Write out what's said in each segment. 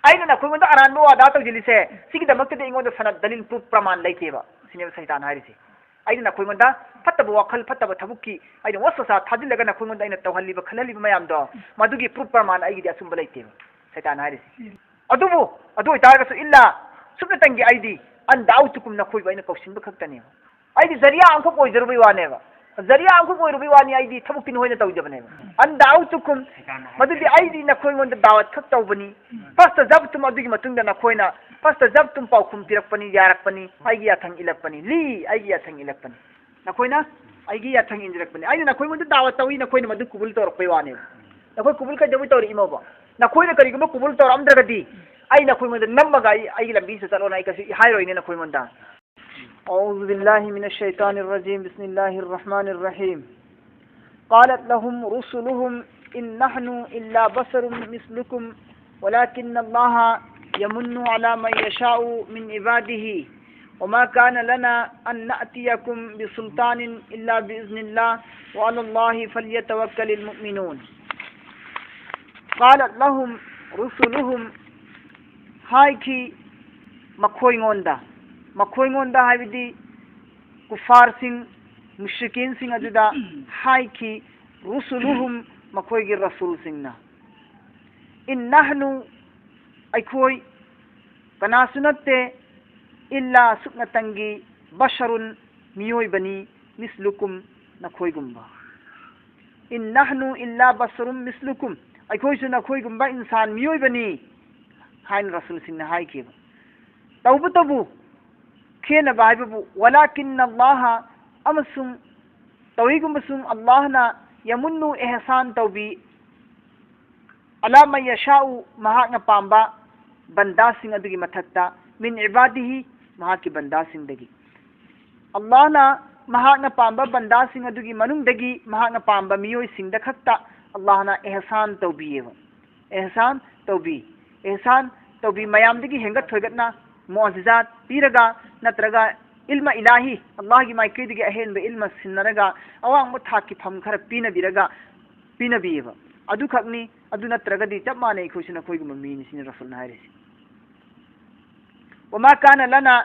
aina na khoi manda aran bo ada to jili se sigi da makte ingo da sanad dalil proof praman laite ba sine saitan hari se aina na khoi manda fatta bo wakhal fatta ba thabuki aina wasasa thadil laga na khoi manda aina tawhalli ba khalali ba mayam do madugi proof praman ai gi da sum laite ba saitan hari se adubu adu itaga su illa subna tangi aidi an da'utukum na khoi ba aina kausin ba khaktani aidi zariya an ko koi jarbai wane ba zariya an ko koi rubai wani aidi thabukin hoina tawjabane an da'utukum madudi aidi na khoi ngonda dawat khak tawbani fasta zabtum adugi matungda na khoina fasta zabtum paukum tirakpani yarakpani aigi yathang ilakpani li aigi yathang ilakpani na khoina aigi yathang injirakpani aidi na khoi ngonda dawat tawi na khoina madu kubul torpai wane na khoi kubul ka jabu tori imoba na khoina kari gum kubul tor amdragadi ai na khoi ngonda nammaga aigi lambi se chalo na ai kasi hairo ine na khoi ngonda أعوذ بالله من الشيطان الرجيم بسم الله الرحمن الرحيم قالت لهم رسلهم إن نحن إلا بشر مثلكم ولكن الله يمن على من يشاء من عباده وما كان لنا أن نأتيكم بسلطان إلا بإذن الله وعلى الله فليتوكل المؤمنون قالت لهم رسلهم هايكي مكوي غوندا مكوي غوندا هايبدي كفار سين مشركين سين أجدا هايكي رسلهم مكوي الرسول سيننا إن نحن أيكوي كناسنت إلا سكنة تنجي بشر ميوي بني مثلكم نكوي جنبا إن نحن إلا بشر مثلكم أيكوي سنكوي جنبا إنسان ميوي بني هاي الرسول سيننا هايكي توبو كينا بايبو ولكن الله أمسم تويكم بسم الله نا يمن إحسان توبي على ما يشاء مهانا بامبا بنداسين أدوغي متكتا من عباده مهاكي بنداسين دغي الله نا مهانا بامبا بنداسين أدوغي منون دغي مهانا بامبا ميوي سين دخكتا الله نا إحسان توبي إحسان توبي ميام دغي هنگت ثوغتنا معجزات بيرغا نترغا علم إلهي الله کی مائی کیدگی اہن بے علم سنرگا اوان متھاکی پھم خر پینا بیرگا پینا بیبا ادو خقنی ادو نترغدی چب مانے خوشنا کوئی ممین سن رسول نایرس وما كان لنا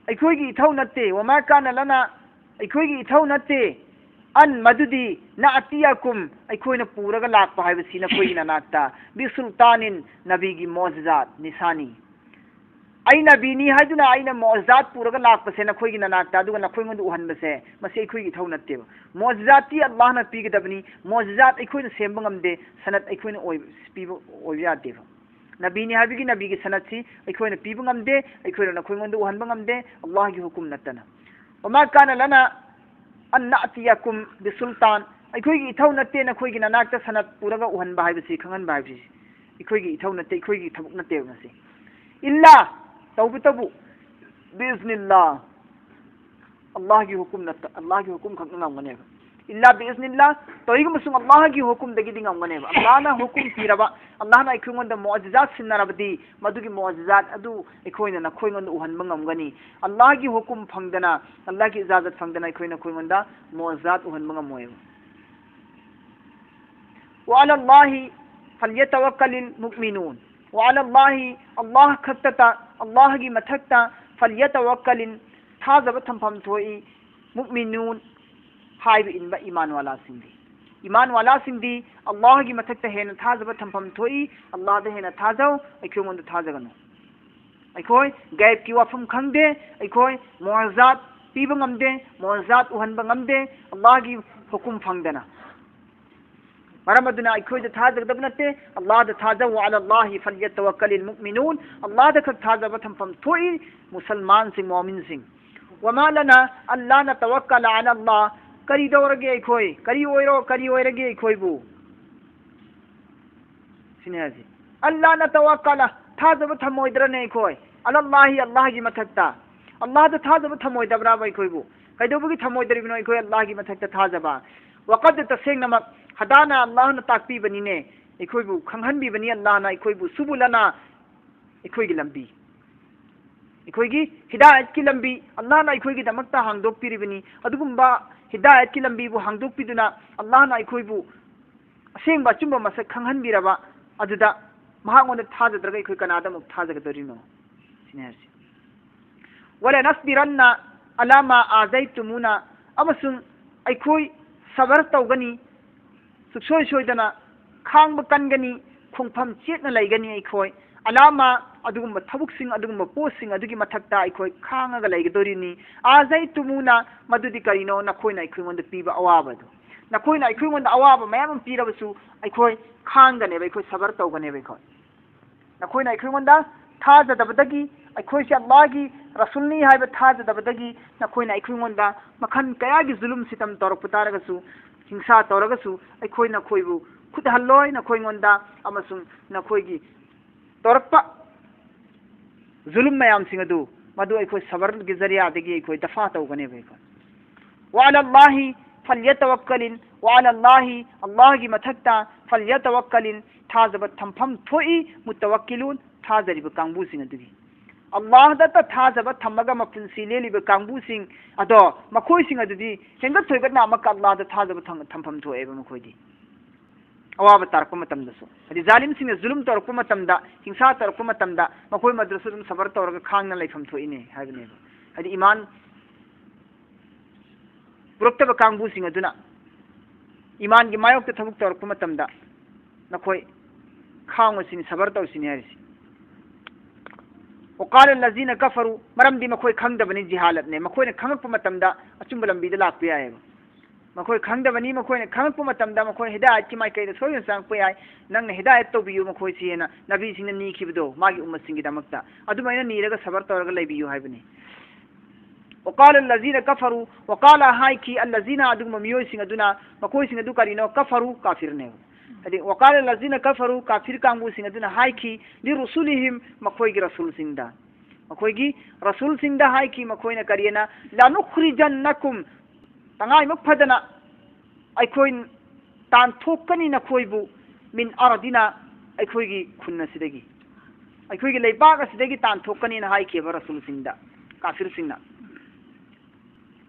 ايكويگی ثو نتے وما كان لنا ايكويگی ثو نتے ان مددی ناتیکم ايکوینا پورگا لاک پہایب سینا کوئی ناکتا بسلطان نبیگی معجزات نشانی أين بيني هذونا أين معجزات پورا لاك بس هنا خوي جنا ناكتا دوغا نخوي من دوهن بس مسي خوي جثو نتيب معجزاتي الله نا بيك دبني معجزات أيكوي نسيم بعم ده سنة أيكوي نوي بيب أويات ده نبيني هذيك نبيك سنة سي أيكوي نبيب بعم ده أيكوي نخوي من دوهن بعم ده الله کی حکم نتنا وما كان لنا أن نأتيكم بسلطان أيكوي جثو نتي نخوي جنا ناكتا سنة پورا وهن بهاي بس خنن بهاي بس أيكوي جثو نتي أيكوي جثبك نتي بس إلا توبو بإذن الله الله کی حکم نت الله کی حکم خن نغنے إلا بإذن الله تويغ مسم الله کی حکم دگی دی نغنے الله نا حکم پیربا الله نا ایکھون د معجزات سنربدی مدوگی معجزات ادو ایکھوین نا خوین اوہن منگمگنی الله کی حکم پھنگدنا الله کی اجازت پھنگدنا ایکھوین خوین دا معجزات اوہن منگموے وعلى الله فليتوكل المؤمنون وعلى الله خطتا الله کی متھکتا فليتوكل تھازب تھمفم تھوئی مؤمنون ہائب ان با ایمان والا سندی اللہ کی متھکتا ہے نا تھازب تھمفم تھوئی اللہ دے نا تھازو ایکھو من تھازگنو ایکھوئی غیب کی وفم کھنگ دے ایکھوئی معجزات پیب ngam دے معجزات اوہن ngam دے اللہ کی حکم پھنگ دینا مرمدنا ايكوي ده تازق دبنته الله ده تازق وعلى الله فليتوكل المؤمنون الله ده تازق بتم فم توي مسلمان سين مؤمن سين وما لنا الا نتوكل على الله كري دورگي ايكوي كري ويرگي ايكوي بو سينازي الله نتوكل تازق بتم مويدرنه ايكوي على الله کی متھکتا الله ده تازق بتم مويدبرا ايكوي بو كيدوبگي تھمويدري بنو ايكوي الله کی متھکتا تازبا وقد تسينما هدانا الله نتاكبي بنينه ايكوي بو خنهن بي بني الله نا ايكوي بو سبلنا ايكوي گي لمبي ايكوي گي هدايت کی لمبي الله نا ايكوي گي دمكتا هاندوك پيري بني ادغمبا هدايت کی لمبي بو هاندوك پيدنا الله نا ايكوي بو اسين با چوم مسك خنهن بي ربا اددا महांगोंद थाजद्रग अखोय कनादा मुक थाजगदरिनो सिनेहरसी वला नस्बिरन्ना अला मा आजैतुमुना अमसुंग अखोय सबर तौगनी सुसोय सोयदना खांब कनगनी खुंफम चेतना लैगनी अखोय अलामा अदुगुम थबुकसिंग अदुगुम पोसिंग अदुगी मथक्ता अखोय खांगा लैगदोरिनी आजैतुमुना मदुदी करिनो नखोयना अखोयंद पीबा अवाबदो नखोयना अखोयंद अवाब मयाम पीरबसु अखोय खांगने अखोय सबर तौगने अखोय नखोयना अखोयंद थाजदबदगी अखोय से अल्लाह की रसूलनी हाइब थाजदबदगी नखोयना अखोयंद मखन कयागी जुलुम सितम तौरप तारगसु हिंसा तौरगसु अखोय नखोयबु खुद हल्लोय नखोयंद अमसुंग नखोयगी तौरप जुलुम मयाम सिंह अदु मदु अखोय सबर की जरिया दगी अखोय दफा तौगने अखोय वअलल्लाहि फल्यतवक्कलिन वअलल्लाहि अल्लाह की मथक्ता फल्यतवक्कलिन थाजब थमफम थोई मुतवक्किलून थाजरिब कांगबू सिंह अदुगी अल्लाह दा थाजब थमगा मपुंसी लेलिब कांगबू सिंह अदो मखोय सिंह अदुदी हेंगत थोयगना अमक अल्लाह दा थाजब थमफम थोएब मखोयदी अवाब तारक मतमदसु हदि जालिम सिंह जुलुम तौरक मतमदा हिंसा तौरक मतमदा मखोय मद्रसु दुम सबर तौरक खांगना लैफम थोइने हाइबने हदि ईमान पुरक्तब कांगबू सिंह अदुना ईमान की मायोक थबुक तौरक मतमदा नखोय खांगसिन सबर तौसिने हरिसि वकाल लजीन कफरू मरम दी मखोय खंगदबनी जिहालतने मखोयने खंगप मतमदा अचुंब लंबीद लाप याय मखोय खंगदबनी मखोयने खंगप मतमदा मखोय हिदायत की माइकैद सोयन सांगप याय नंग हिदायत तौबियु मखोय सिना नबी सिंह नीखिबदो मागी उम्मत सिंह दमक्ता अदुमैना नीरगा सबर तौरगा लैबियु हाइबनी वकाल लजीन कफरू वकाल हाइकी अल्लजीना अदुम मियोय सिंह अदुना मखोय सिंह अदु करिनो कफरू काफिरने हदि वकाल लजीन कफरू काफिर कांगू सिंह अदुना हाइकी लि रसूलिहिम मखोयगी रसूल सिंहदा मखोयगी रसूल सिंहदा हाइकी मखोयना करियना लानुखरिजन्नकुम तंगाई मफदना अखोय तानथोकनी नखोयबु मिन अरदिना अखोयगी खुन्न सिदगी अखोयगी लेबाग सिदगी तानथोकनी ना हाइकेबा रसूल सिंहदा काफिर सिंहना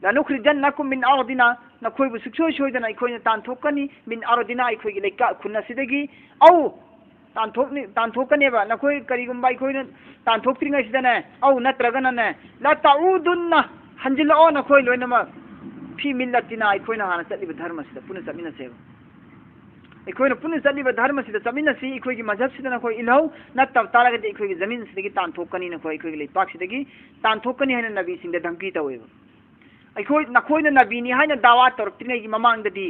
लानुखरिजन्नकुम मिन अरदिना नखोयबु सुक्सोय सोयदना अखोयना तानथोकनी मिन अरदिना अखोयगी लेका खुन्न सिदगी औ तानथोकनेबा नखोय करिगुंबा अखोयना तानथोक्त्रिङै सिदने औ नत्रगनने ला ताउदुन्ना हंजिलाओ नखोय लोइनमा फी मिल्लतिना अखोयना हाना चलिब धर्म सिदा पुन चमिनसेब अखोयना पुन चलिब धर्म सिदा चमिनसी अखोयगी मजहब सिदा नखोय इलहौ नत्तब तारगदि अखोयगी जमीन सिदगी तानथोकनी नखोय अखोयगी लेपाक सिदगी तानथोकनी हैना नबी सिंदा धमकी तवेब अखोय नखोयना नबीनी हैना दावा तौरक्त्रिङैगी ममांगदि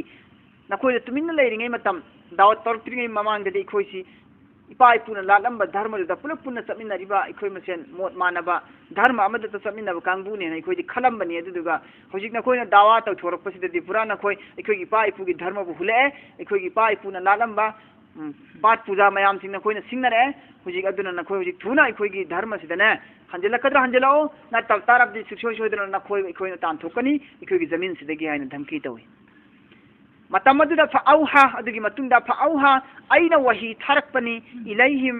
नखोयना तुमिन्ना लेरिङै मतम दावा तौरक्त्रिङै ममांगदि अखोयसी इपा इपुना लालंबा धर्मदुदा पुनः पुनः चमिनरिबा अखोय मसेन मोट मानबा धर्म अमदता चमिनबा कांगबुने अखोयदि खलंबनी अदुदुगा हौजिक नखोयना दावा तौथोरकपसिदि पुरा नखोय अखोयगी इपा इपुगी धर्मबु हुले अखोयगी इपा इपुना लालंबा पाठ पूजा मयाम सिंह नखोयना सिंगनरे हौजिक अदुना नखोय हौजिक थुना अखोयगी धर्म सिदने हंजलकद्रा हंजलाओ ना तवतारबदि सुक्सोय सोयदना नखोय अखोयना तानथोकनी अखोयगी जमीन सिदगी हायना धमकी तवे मतमदुदा फअौहा अदुगी मतुंगदा फअौहा अइना वही थारकपनी इलैहिम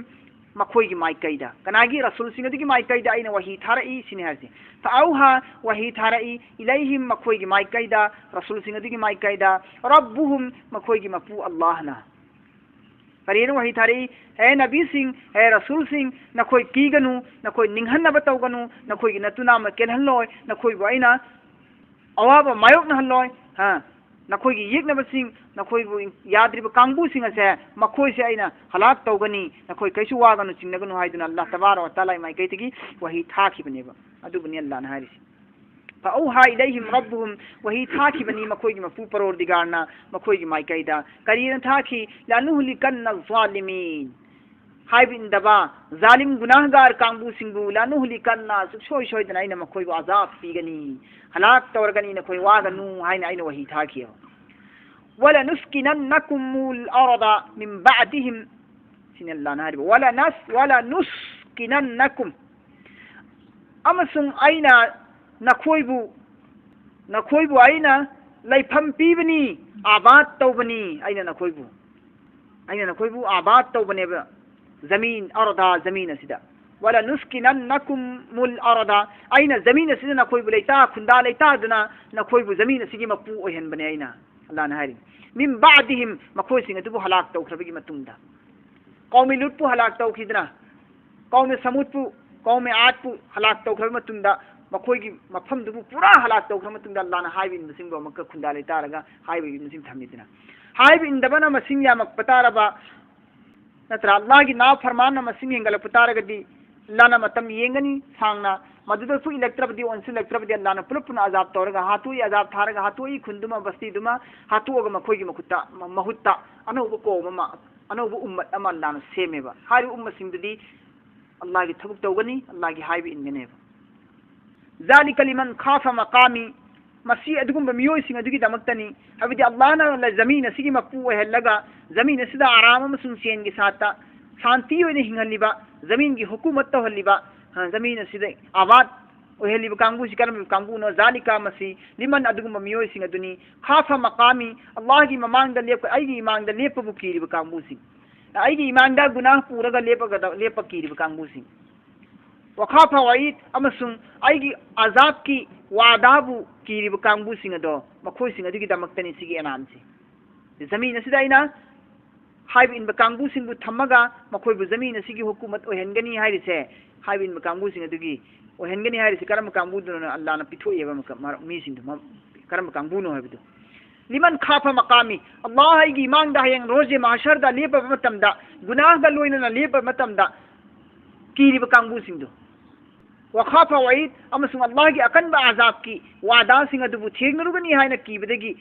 मखोयगी माइकैदा कनागी रसूल सिंह अदुगी माइकैदा अइना वही थारई सिने हरसे फअौहा वही थारई इलैहिम मखोयगी माइकैदा रसूल सिंह अदुगी माइकैदा रब्बुहुम मखोयगी मपू अल्लाहना करेन वही थारई है नबी सिंह है रसूल सिंह नखोय कीगनु नखोय निंहन्नब तौगनु नखोयगी नतुनाम केनहल्लोय नखोयबु अइना अवाब मायोकनहल्लोय हां नखोयगी येकनबसिंग नखोयबु याद्रिब कांगबुसिंग असे मखोयसे अइना हलाक तौगनी नखोय कैसु वागनु चिंगगनु हाइदुना अल्लाह तबारक व तआला माइकैतगी वही थाखिबनेबा अदुबनि अल्लाह ना हारिसि फअौहा इलैहिम रब्बुहुम वही थाखिबनी मखोयगी मपू परवरदिगारना मखोयगी माइकैदा करियन थाखि लानुहुलिकन्ना ज़ालिमीन हाइबिंदबा जालिम गुनाहगार कांगबुसिंगबु लानुहुलिकन्ना सुक्सोय सोयदना अइना मखोयबु अजाब पीगनी हलाक तौरगनी नखोय वागनु हाइना अइना वही थाखियो वला नुस्किनन्नकुमुल अरदा मिन बअदिहिम सिनल्लाह नारिब वला नुस्किनन्नकुम अमसुंग अइना नखोयबु अइना लैफम पीबनी आबाद तौबनी अइना नखोयबु आबाद तौबनेबा जमीन अरदा जमीन असिदा वला नुस्किनन्नकुमुल अरदा अइना जमीन असिदा नखोयबु लेता खुंदा लेता दुना नखोयबु जमीन असिगी मपू ओहनबने अइना अल्लाह ना हारि मिन बअदिहिम मखोयसिंग अदुबु हलाक तौखरबगी मतुंगदा कौमी लुटपु हलाक तौखिदना कौमी समुदपु कौमी आटपु हलाक तौखर मतुंदा मखोइगी मफमदुबु पूरा हलाक तौखर मतुंदा अल्लाहना हाइबि इनबसिंग बो मक्का खुंदा ले तारगा हाइबि इनबसिंग थमिदना हाइबि इनदबना मसिंग या मक पतारबा नत्रा अल्लाह की ना फरमान मसिंग हेंगल पतारगदी अल्लाहना मतम येंगनी सांगना मदुदा सु इलेक्ट्रबदी ओनसु इलेक्ट्रबदी अल्लाहना पुलपुना अजाब तौरगा हातु अजाब थारगा हातु खुंदुमा बस्तीदुमा हातु ओग मखोइगी मखुत्ता महुत्ता अनौब कोममा अनौब उम्मत अमा अल्लाहना सेमेबा हाइबि उम्मसिंगददी अल्लाह की थबुक तौगनी अल्लाह की हाइबि इनगनेबा ज़ालिका लिमन खाफा मकामी मसी अदुगुम मियोइसिंग अदुगी दमक्तनी हबदी अल्लाहना जमीन असिगी मक्पू हेलगा जमीन असिदा आराम अमसुंग सेन के साथ शांति होने हिंगलिबा जमीन की हुकूमत तौहलिबा जमीन असिदा आबाद ओहेलिबा कांगबू सिकरम कांगबू नो ज़ालिका मसी लिमन अदुगुम मियोइसिंग अदुनी खाफा मकामी अल्लाह की ममांग द लेप आईगी इमांग द लेपबु कीरिबा कांगबू सिंग आईगी इमांग द गुनाह पूरगा लेप कीरिबा कांगबू सिंग वखाफा वईद अमसुंग आईगी अजाब की वादाबु कीरिबा कांगबू सिंग अदो मखोइ सिंग अदुगी दमक्तनी सिगी अनामसी जमीन असिदा आइना हाइब इन कांगबू सिंगबु थम्मगा मखोइबु जमीन असिगी हुकूमत ओहेनगनी हाइरिसे हाइब इन कांगबू सिंग अदुगी ओहेनगनी हाइरिसे करम कांगबू दुना अल्लाहना पिथोयेबा मी सिंग करम कांगबू नो हाइबदु लिमन खाफा मकामी अल्लाह की मांग दा हयंग रोजे महशर दा लेप मतमदा गुनाह दा लोइना लेप मतमदा कीरिबा कांगबू सिंगदु वखाफा वईद अमसुंग अल्लाह की अकनबा अजाब की वादा सिंग अदुबु थेगनरुगनी हाइना कीबदगी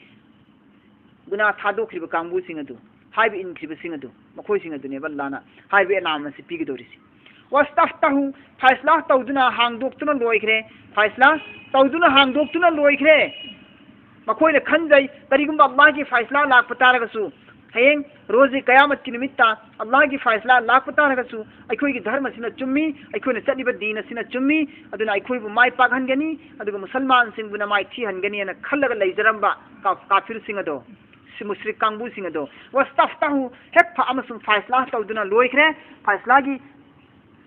गुनाह थादोखरिबा कांगबू सिंग अदु हाइब इनखरिबा सिंग अदु मखोइ सिंग अदुने बल्लाना हाइब एनाम से पीगदोरिसि वस्तफ्ताहु फैसला तौदुना हांगदोक्तुना लोइखरे फैसला तौदुना हांगदोक्तुना लोइखरे मखोइना खंजै करिगुंबा अल्लाह की फैसला लाख पतारगसु हयेंग रोजे कयामत की निमित्ता अल्लाह की फैसला लाख पतारगसु अखोइगी धर्म सिना चुम्मी अखोइना चलिबा दीन सिना चुम्मी अदुना अखोइबु माय पागहनगनी अदुगा मुसलमान सिंगबुना माय थीहनगनी अना खल्लगा लैजरंबा काफिर सिंगदो मुश्रिक कांगबू सिंगदो वस्तफ्ताहु हेक्फा अमसुं फैसला तौदुना लोइखरे फैसला की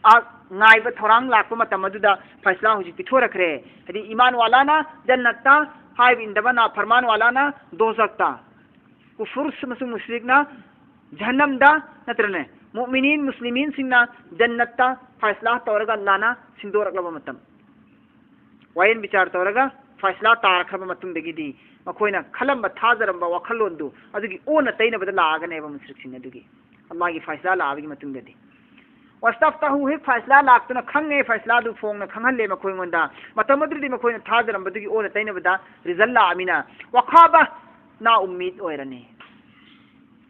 नाइब थोरांग लाख मतम अदुदा फैसला हुजि पिथोरखरे हदि ईमान वालाना जन्नता हाइब इंदबना फरमान वालाना दोजकता कुफुर मसुं मुश्रिकना जहन्नमदा नत्रने मुमिनीन मुस्लिमीन सिंगना जन्नता फैसला तौरगा अल्लाहना सिंदोरकलबा मतम वायन विचार तौरगा फैसला तारखबा मतुंगदगी मखोइना खलंबा थाजरंबा वखलोंदु अदुगी ओना तैनबदा लागनेबा मुश्रिक सिंग अदुगी अल्लाह की फैसला लाबगी मतुंगदगी वस्तफ्ताहु हे फैसला लाक्तुना खंगे फैसला दु फोंगना खंगहल्ले मखोइंगोंदा मतमद्रिदि मखोइना थाजरंबदुगी ओना तैनबदा रिजल्ट लामिना वखाबा ना उम्मीद ओइरनी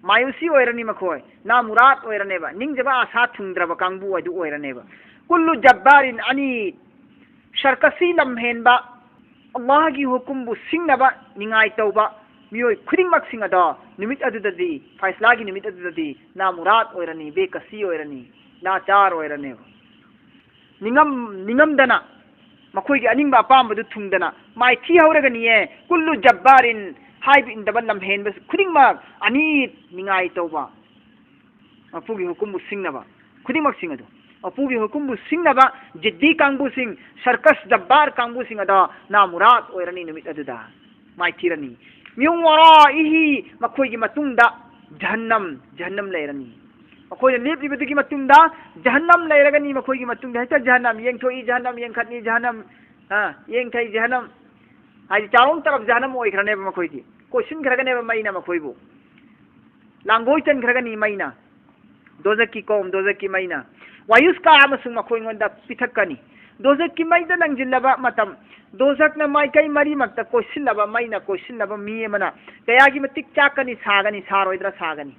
मायूसी ओइरनी मखोय ना मुराद ओइरनेबा निंगजबा आशा थुंद्रबा कांगबू अदु ओइरनेबा कुल्लु जब्बारिन अनी शर्कसी लम्हेनबा अल्लाह की हुकुम सिंगनबा निंगाई तौबा मियोय खुदिंगमक सिंगदा निमित अदुददी फैसला की निमित अदुददी ना मुराद ओइरनी बेकसी ओइरनी लाचार ओइरनेबा निंगमदना मखोय की अनिंगबा अपामबदु थुंगदना माय थी हौरगनिये कुल्लु जब्बारिन हाइब इंदबा लम्हेनबा खुदिंगमक अनी निंगाई तौबा मपुगी हुकुम सिंगनबा खुदिंगमक सिंगदु अपूगी हुकुम सिंगनबा जिद्दी कांगबू सिंग सर्कस जब्बार कांगबू सिंग अदा ना मुराद ओइरनी निमित अदुदा माइथिरनी मियुं वरा इही मखोइगी मतुंगदा जहन्नम लेरनी मखोइना लेपलिबदुगी मतुंगदा जहन्नम लेरगनी मखोइगी मतुंगदा हेता जहन्नम येंगथोई जहन्नम येंगखतनी जहन्नम येंगथै जहन्नम हाइ चारों तरफ जहन्नम ओइखरने मखोइगी कोशिन खरगने मैना मखोइबु लांगोय चन खरगनी मैना दोजक की कौम दोजक की मैना वायुस्का अमसुंग मखोइंगोंदा पिथक्कनी दोजक की मैदा लंजिल्लबा मतम दोजकना माइकई मरीमक्ता कोशिल्लबा मैना कोशिल्लबा मियमना कयागी मतिक चाकनी सागनी सारोइद्रा सागनी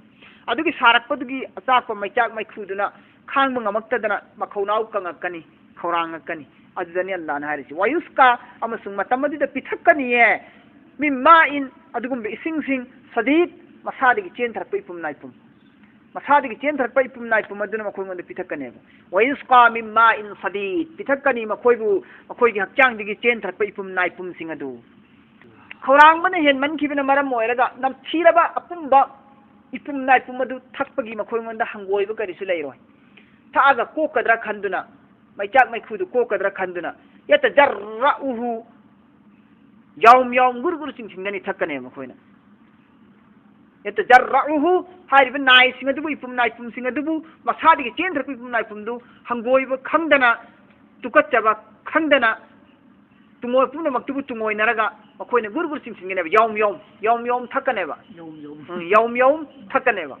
अदुगी सारकपदुगी अचाक मैचाक मैखुदुना खांग ngamaktadana मखौनाउ कंगकनी खौरांगकनी अदुदनी अल्लाह ना हारिसि वायुस्का अमसुंग मतमदिदा पिथक्कनीये मिम्मा इन अदुगुम इसिंग सदीद मसादिगी चेन थरपै पुम नाइपुम मसादिगी चेन थरपै पुम नाइपुम अदुना मखोइंगोंदा पिथक्कनेबा वायुस्का मिम्मा इन सदीद पिथक्कनी मखोइबु मखोइगी हक्चांगदिगी चेन थरपै पुम नाइपुम सिंगदु खौरांगबने हेन मनखिबना मरम ओइरगा नमथीरबा अपुंबा इपुम नाइपुम अदु थक्पगी मखोइंगोंदा हंगोइबा करिसु लैरोय थागा कोकद्रा खंदुना मैचाक मैखुदु कोकद्रा खंदुना यत जर्रउहु यौम गुरगुर सिंगनी थक्कने मखोइना यतजर्रउहु हारिबा नाय सिंग अदुबु इपुम नाय पुम सिंग अदुबु मसादि चेंद्रक इपुम नाय पुमदु हंगोइबा खंगदना तुकच्चबा खंगदना तुंगोय पुन मक्तुबु तुंगोय नरगा मखोयने गुरगुर सिंसिंगनेबा यौम थकनेबा यौम थकनेबा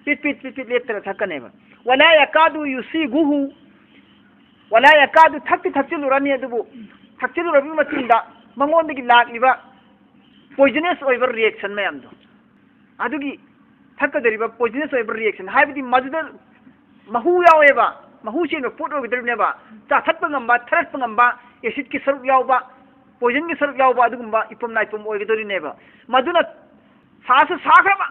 पिट लेत्तर थकनेबा वला यकादु युसीगुहु वला यकादु थक्चिलुरनी अदुबु थक्चिलुरबि मतिंदा मंगोंदगी लाक्लिबा पोइजनस ओइबा रिएक्शन मयामदो अदुगी थक्कदरिबा पोइजनस ओइबा रिएक्शन हाइबदि मजुदा महु यावेबा महु चेनो पोट ओगदरनेबा चाथत्पा ngamba थरत्पा ngamba एसिड की सरुक यावबा पोइजन की सरुक यावबा अदुगुंबा इपम नाइपम ओगदरिनेबा मदुना सास साखरबा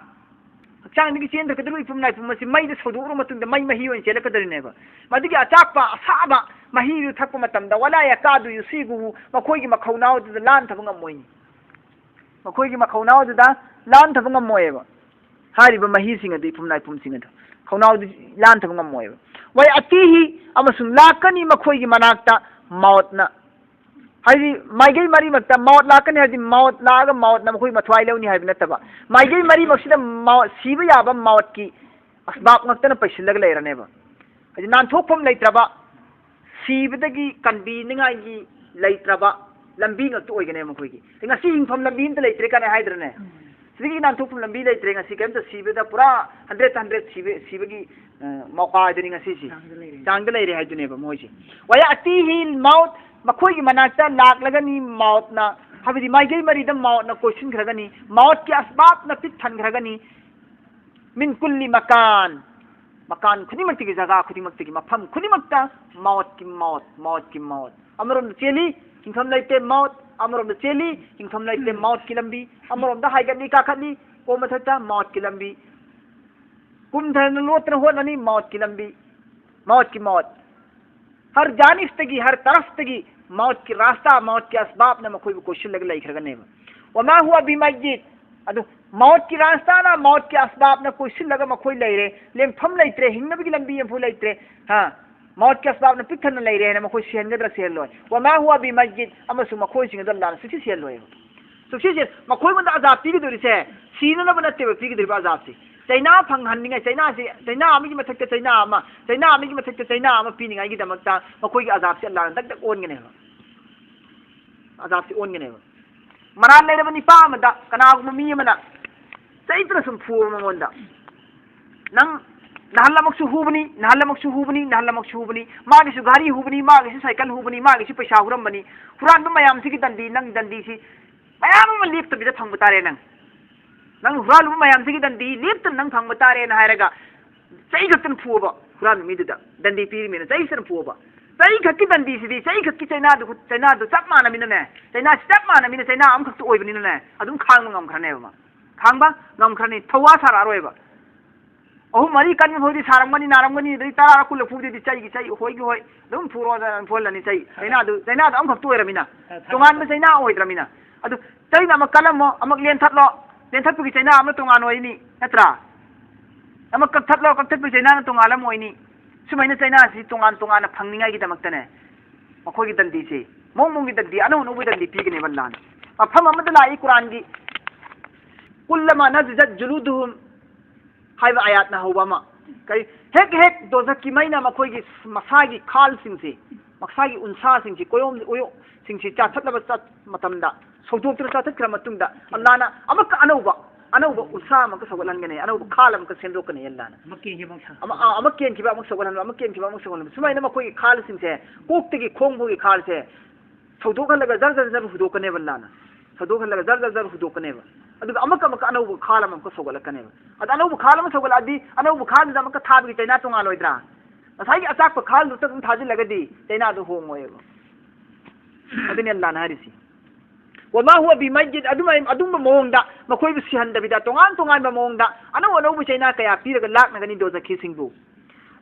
हक्चांगदगी चेंद्रकदरु इपम नाइपम मसि मई दे सौदुरो मतुंदा मई मही ओइन चेलकदरिनेबा मदुगी अचाकपा असाबा मही रु थक्पा मतमदा वला यकादु युसीगु मखोइगी मखौनाव दु लान थबा ngमोइनी मखोइगी मखौनाव दु लान थबा ngमोएबा हारिबा मही सिंग दि इपम नाइपम सिंग दु खौनाव दु लान थबा ngमोएबा वै अतिही अमसुं लाकनी मखोइगी मनाक्ता मौतना हाइदि माइगै मरी मक्ता मौत लाकनी हाइदि मौत लागा मौत न मखोइ मथवाइ लौनी हाइब नतबा माइगै मरी मक्सिदा सीबा याबा मौत की असबाब ngक्तना पैसिलग लेरनेबा हाइदि नानथोकफम लेत्रबा सीबदगी कनबीनिंगाई लेत्रबा लंबी ngक्तो ओइगने मखोइगी ngasi हिंफम लंबी इंत लेत्रे काने हाइद्रने सिगी नानथोकफम लंबी लेत्रे ngasi केमता सीबदा पुरा 100 सीबगी मौका दनि ngasi सी चांगद लेरे हाइदुनेबा मोइसी वया अतिही मौत मखोइगी मनाक्ता लाकलगनी मौतना हाबिदि माइगै मरीदा मौतना क्वेश्चन खरगनी मौत की असबाब न पिक थनखरगनी मिन कुल्ली मकान खुदिमक्तिगी जगह खुदिमक्तिगी मफम खुदिमक्ता मौत की मौत अमरोम चेली हिंखम लेते मौत अमरोम चेली हिंखम लेते मौत की लंबी अमरोम दा हाइगनी काखनी को मथता मौत की लंबी कुमधन लोत्र होननी मौत की लंबी मौत हर जानिब तगी हर तरफ तगी मौत की रास्ता मौत के असबाब न मखोई क्वेश्चन लग लाई खरगने वमा हुआ बिमज्जिद अदु मौत की रास्ता ना मौत के असबाब न क्वेश्चन लगा मखोई लेरे लेंफम लेत्रे हिंगनबगी लंबी यफु लेत्रे हां मौत के असबाब न पिथन लेरे न मखोई सेहनगदरा सेहलोय वमा हुआ बिमज्जिद अमसु मखोई सिंगद लान सुसी सेहलोय सुसी से मखोई मंद अजाब पीगी दुरिसे सीनन बनते पीगी दुरिबा अजाब से चाइना फंगहनिंगाय चाइना आमी मथक्ते चाइना आमी मथक्ते चाइना आमा पीनिंगाय गी दमक्ता मखोई अजाब से अल्लाह दक ओनगने अजाब से ओनगने मरान लेरबनी पामदा कनागुम मी मना चैत्र सुम फू मंगोंदा नंग नहल्लमक्सु हुबनी मागिसु गाड़ी हुबनी मागिसु साइकिल हुबनी मागिसु पैसा हुरमबनी हुरान मयाम सिगी दंदी नंग दंदी सी मयाम म लिफ्ट बिदा फंग तारे नंग हुराल मयाम सिगी दंदी लिफ्ट नंग फंग तारे न हायरगा चै खतन फूबा हुरान मीदुदा दंदी पीरी मेना चै सन फूबा चै खक्की दंदी सिदी चै खक्की चाइना दु चप माना मिनने चाइना स्टेप माना मिने चाइना अम खक्तु ओइबनी ने अदुम खांग ngam खरनेबा खांगबा ngam खरने थवा सारारोयबा अहु मरी कन होदी सारंगमनी नारंगमनी दि तारा कुल फुदी चै होई दम फुरो फोलनी चै चाइना अम खक्तु ओइरमिना तोंगान में चाइना ओइद्रमिना अदु चाइना म कलम अमक लेन थत्पुगी चाइना अम तोंगान ओइनी नत्रा अमक कथत्पुगी चाइना तोंगालम ओइनी सुमाइना चाइना सी तोंगान फंगनिंगाई की दमक्तने मखोगी दंदी से मोंगी दंदी अनौनौबी दंदी पीगने बल्लान अफम अमद लाई कुरान की कुल्लमा नज़जत जुलूदुहुम हाइब आयात ना होबा कई हेक दोजक की मैना मखोगी मसागी खाल सिंसे मसागी उनसा सिंसे कोयोम ओयो सिंसे चाथतलब मतमदा सौदोक्तर चाथतक्र मतुंदा अल्लाहना अमक अनौबा उसा मक सगलनगने अनौबा खाल मक सेंदोकने यल्लाना अमकेन किबा मक सगलन सुमाइना मखोगी खाल सिंसे कोक्तगी खोंगबोगी खाल से सौदोकलगा जर हुदोकने बल्लाना सौदोकलगा जर हुदोकने अदुगा अमक अनौबा खाल मक सगलकने अद अनौबा खाल मक सगलादी अनौबा खाल मक थाबगी चाइना तोंगालोइद्रा असाई अचाक खाल दुतक थाजिलगदी चाइना दु होंगोयबा अदुनि अल्लाहना हरिसी वमा हुआ बिमज्जिद अदुम मोंगदा मखोई सिहंदबिदा तोंगान मोंगदा अनौबा चाइना कया पीरगा लाकनगनी दोजखी सिंगबु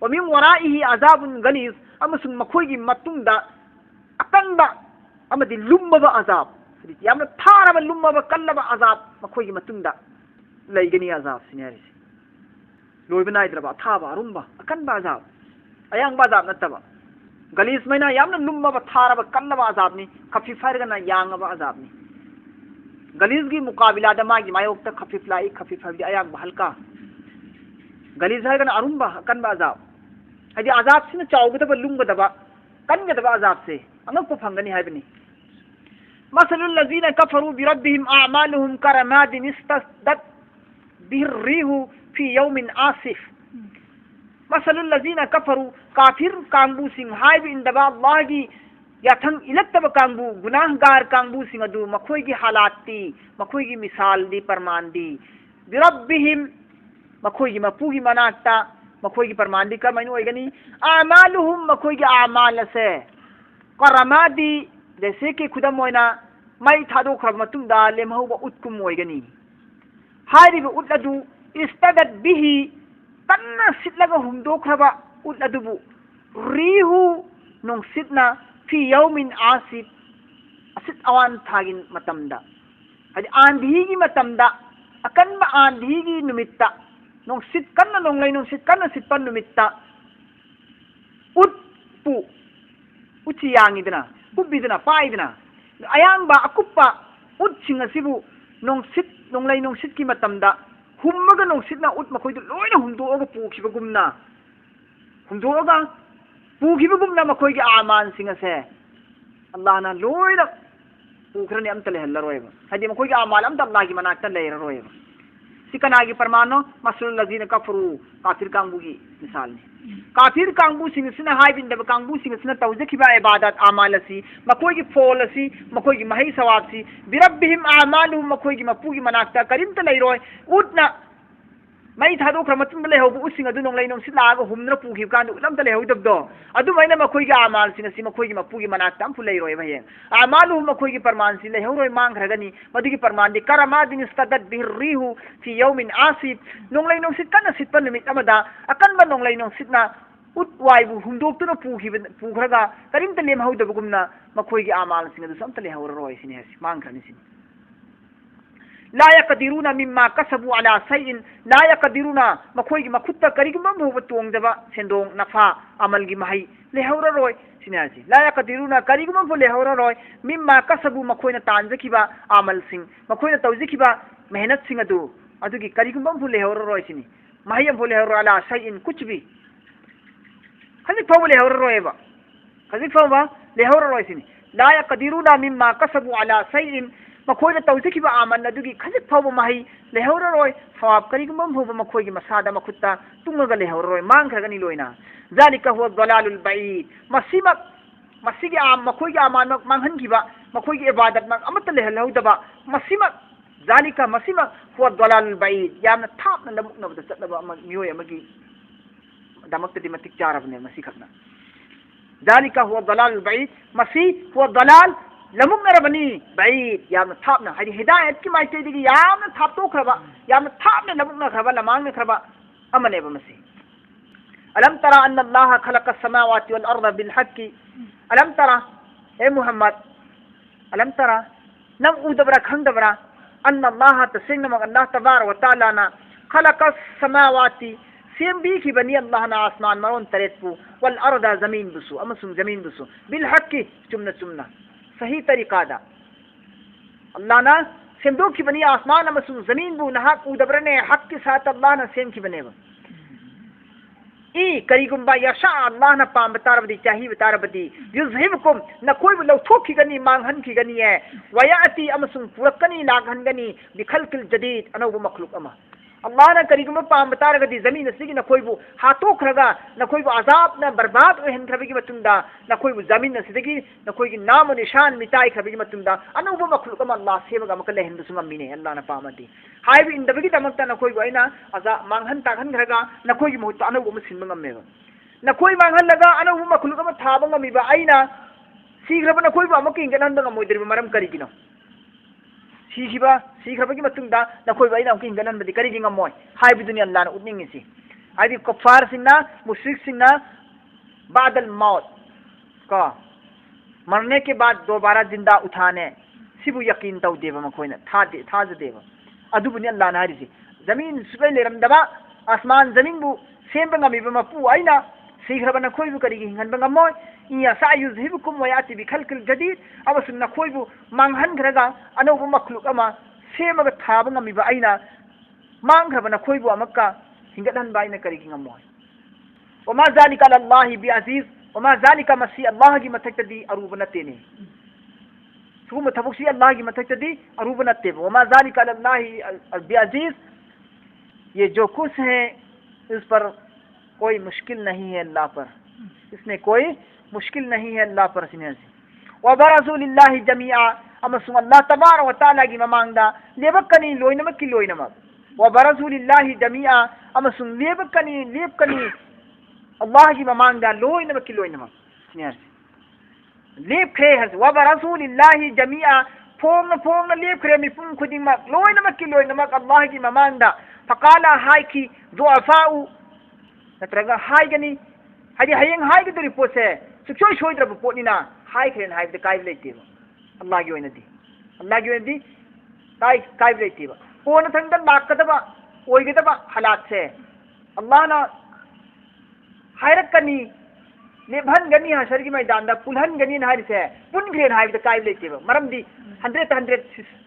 वमिन वराइही अजाबुन गलीज अमसुंग मखोई मतुंगदा अकंबा अमदि लुम्बा अजाब यामना थारबा लुम्बा कल्लबा अजाब मखोई मतुंगदा लैगनी अजाब सिनेरिसी लोइबा नाइद्रबा थाबा अरुम्बा अकंबा अजाब अयांग अजाब नतबा गलीज मैना यामना लुम्बा थारबा कल्लबा अजाबनी खफी फारगना यांगबा अजाबनी गलीज की मुकाबिला मागी मायोक्ता खफीफ लाई खफीफ है अयाग हल्का गलीज है अरुंबा कनबा अजाब है अजाब से चाउगदब लुंगदब कनगदब अजाब से अंगप फंगनी है मसलुल लजीना कफरू बिरब्बिहिम अअमालुहुम करमादिन इस्तसदत बिर्रीहु फी यौमिन आसिफ मसलुल लजीना कफरू काफिर कांगबू सिंह हाइब इंदबा अल्लाह की याथंग इलक्तब कांगबू गुनाहगार कांगबू सिंह अदु मखोई की हालाती मखोई की मिसाल दी परमान दी बिरब्बिहिम मखोई की मपू की मनाक्ता मखोई की परमान दी कर्म होइगनी अअमालुहुम मखोई की अमाल से करमादी जैसे कि खुदम होइना मई थादोखरब मतुंगदा लेमहौबा उत्कुम होइगनी हारिब उट अदु इस्तदत बिही कन्ना सिटलगा हुमदोखरबा उट अदुबु रिहु नोंसिटना फी यौमिन आसिफ असित अवान थागिन मतमदा हदि आंधी की मतमदा अकनबा आंधी की नुमित्ता नोंसिट कन्ना नोंलै नोंसिट कन्ना सिटपन नुमित्ता उत्पु उची यांगिदना कुब्बिदना पाइदना अयांबा अकुप्पा उटसिंग असिबु नोंसिट नोंलै नोंसिट की मतमदा हुम्मगा नोंसिटना उट मखोइदु लोइना हुमदोगा पुखिबगुमना हुमदोगा पुखिबगुमना मखोइगी आमान सिंग असे अल्लाहना लोइना पुखरनि अमता लेहल्लरोयबा हदि मखोइगी आमाल अमता अल्लाह की मनाक्ता लेररोयबा सिकनागी परमानो मसलुल लजीना कफरू काफिर कांगबुगी मिसाल ने काफिर कांगबू सिंगसिना हाइबिंदब कांगबू सिंगसिना तौजखिबा इबादत आमाल असी मखोइगी फोल असी मखोइगी मही सवाब सी बिरब्बिहिम आमालुहुम मखोइगी मपूगी मनाक्ता करिमता लेरोय उटना मई थादोखर मतुंग लेहौबु उसिंग अदु नोंलै नोंसिट लागा हुमना पुखिब कांद उलमता लेहौदबदो अदु मैना मखोइगी आमाल सिंग असी मखोइगी मपूगी मनाक्ता अमफु लेरोय भये आमालुहुम मखोइगी परमान सि लेहौरोय मांगरगनी मदुगी परमान दि करमादिन इस्तदत बिर्रीहु फी यौमिन आसिफ नोंलै नोंसिट कन्ना सिटपा नुमित अमदा अकनबा नोंलै नोंसिटना उट वाइबु हुमदोक्तुना पुखरगा करिमता लेमहौदबगुमना मखोइगी आमाल सिंग अदु समता लेहौरोय सिने हसि मांगरनि सिने ला यकदिरुना मिम्मा कसबु अला शैइन ला यकदिरुना मखोइगी मखुत्ता करिगुम भोब तोंगदबा सेंदोंग नफा अमल की महै लेहौरोय सिने हसि ला यकदिरुना करिगुम भो लेहौरोय मिम्मा कसबु मखोइना तांजखिबा अमल सिंग मखोइना तौजखिबा मेहनत सिंग अदु अदुगी करिगुम भो लेहौरोय सिने महै भो लेहौरो अला शैइन कुछ भी खजिक फाव लेहौरोयबा खजिक फाव लेहौरोय सिने ला यकदिरुना मिम्मा कसबु अला शैइन मखोइना तौजखिबा आमन अदुगी खजिक फाव महै लेहौरोय सवाब करिगुम भो मखोइगी मसादा मखुत्ता तुंगगा लेहौरोय मांगखरगनी लोइना जालिका हुवा दलालुल बईद मसिमक मसिगी मखोइगी आमान मांगहनखिबा मखोइगी इबादत mak amata lehalhawdaba masimak zalika masimak huwa dalalul ba'id yamna thapna lamukna bada chatnaba miyoi amagi damakta di matik charabne masi khakna zalika huwa dalalul ba'id masi huwa dalal lamukna rabani ba'id yamna thapna hadi hidayat ki maite digi yamna thapto khraba yamna thapna lamukna khraba lamangna khraba amane ba masi alam tara anna allaha khalaqa as-samawati wal arda bil haqqi alam tara e muhammad alam tara nam udabra khangdabra anna allaha tasingna mag allah tabaraka wa taala na khalaqa as-samawati sembi ki bani allah na asman maron taretpu wal arda zamin busu amasum zamin busu bil haqqi chumna सही तरीका दा अल्लाह ना सेमदो की बनी आसमान अमसुम जमीन बु नहा उदबरने हक के साथ अल्लाह ना सेम की बनेवा ई करीगुम्बा यशा अल्लाह ना पाम बतारबदी चाही बतारबदी युजहिबकुम न कोई लौथोक की गनी मांगहन की गनी है वयाती अमसुम पुरकनी लागहन गनी बिखलकिल जदीद अनौब मखलूक अमा अल्लाह ना करीगुम्बा पाम बतारगदी जमीन सिगी न कोई बु हाथों खरगा न कोई बु अजाब न बर्बाद ओहन खरबी की मतुंदा न कोई बु जमीन सिगी न कोई की नाम और निशान मिटाई खरबी की मतुंदा अनौब मखलूक अमा अल्लाह सेवगा मकल हिंदु सुममी ने अल्लाह ना पामती हाय भी इंदबगी तमकता न कोई बु आइना अजा मांगहन तागहन खरगा न कोई मुहत अनौब मुसिन गमेवा न कोई मांगहन लगा अनौब मखलूक अमा थाबा गमीबा आइना सीग्रब न कोई बु अमक इंगनन गमोइदरिबा मरम करिगिनो सीखरबगी मतुंगदा नखोय बाइना अमक इंगनन बदी करिगि ngमोय हाइबिदुनि अल्लाह न उतनिंगिसि आदि कफार सिंगना मुश्रिक सिंगना बादल मौत का मरने के बाद दोबारा जिंदा उठाने सिबु यकीन तौ देव मखोयना थाज देव अदुबुनि अल्लाह न हारिसि जमीन सुबे लेरमदबा आसमान जमीन बु सेम ngमिबा मपु आइना सिग्रब नखोइबु करिगी हिंगनबा ngамोय इया सायुजहिबुकुम वयाति बिखलकिल जदीद अमसुन नखोइबु मांगहनग्रगा अनौबु मखलुक अमा सेमगा थाबा ngamiba aina मांगहब नखोइबु अमक्का हिंगदहनबा aina करिगी ngамोय वमा ज़ालिका अल्लाहि बिअज़ीज़ वमा ज़ालिका मसी अल्लाह की मथक्तदी अरूब नतेने सुगुम थबुकसी अल्लाह की मथक्तदी अरूब नते वमा ज़ालिका अल्लाहि बिअज़ीज़ ये जो कुछ है इस पर कोई मुश्किल नहीं है अल्लाह पर, इसमें कोई मुश्किल नहीं है अल्लाह पर सिने व बरज़ू लिल्लाहि जमीआ अमसुम अल्लाह तबारक व तआला की ममांगदा लेबकनी लोइनमक की लोइनमक व बरज़ू लिल्लाहि जमीआ अमसुम लेबकनी अल्लाह की ममांगदा लोइनमक की लोइनमक सिने लेब खरे हस व बरज़ू लिल्लाहि जमीआ फोंग लेब खरे मिपुम खुदिमक लोइनमक की लोइनमक अल्लाह की ममांगदा फकाला हाय की दुआफाउ नत्रगा हाय गनी हदी हयंग हाय के रिपोर्ट से सुचोय सोइद्रब पोटनिना हाय खरेन हाय द काय लेतेबा अल्लाह की ओइनदी काय लेतेबा कोन थंग लाकदबा ओइगदबा हालात से अल्लाह ना हायरकनी लेभन गनी हशर की मैदान दा पुलहन गनी हाय से पुन ग्रेन हाय द काय लेतेबा मरमदी 100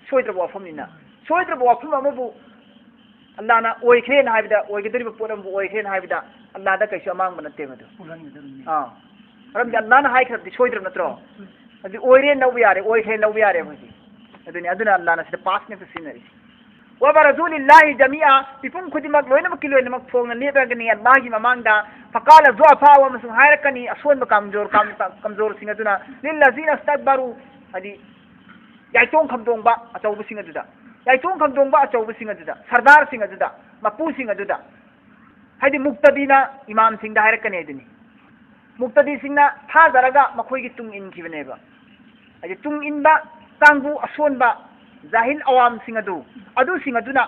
सोइद्रब वाफमनिना सोइद्रब वाफम अमबु अल्लाह ना ओइखेन हाइबदा ओइगदरिब पोरम ओइखेन हाइबदा अल्लाह दा कैसो अमांग बनते मदु रम अल्लाह ना हाइखरदि सोइद्रब नत्रो अदि ओइरे नव यारे ओइखेन नव यारे मुजी अदुना अल्लाह ना सिदा पास ने सिनरी व बरज़ुलिल्लाहि जमीआ पिपुम खुदिमक लोइनमक की लोइनमक फोंग नेबगनी अल्लाह की ममांगदा फकाल ज़ुअफा व मसु हायरकनी असोन कमजोर सिंग अदुना लिल्लज़ीना इस्तकबरू अदि याइतोंग खमदोंबा अचौब सिंग अदुदा याइतोंग खमदोंबा अचौब सिंग अदुदा सरदार सिंग अदुदा मपू सिंग अदुदा हाइदि मुक्तदीना इमाम सिंग दा हायरकनी अदुनी मुक्तदी सिंगना थाजरगा मखोइगी तुंग इनखिबनेबा अदि तुंग इनबा कांगबु असोनबा जाहिल अवाम सिंग अदु सिंग अदुना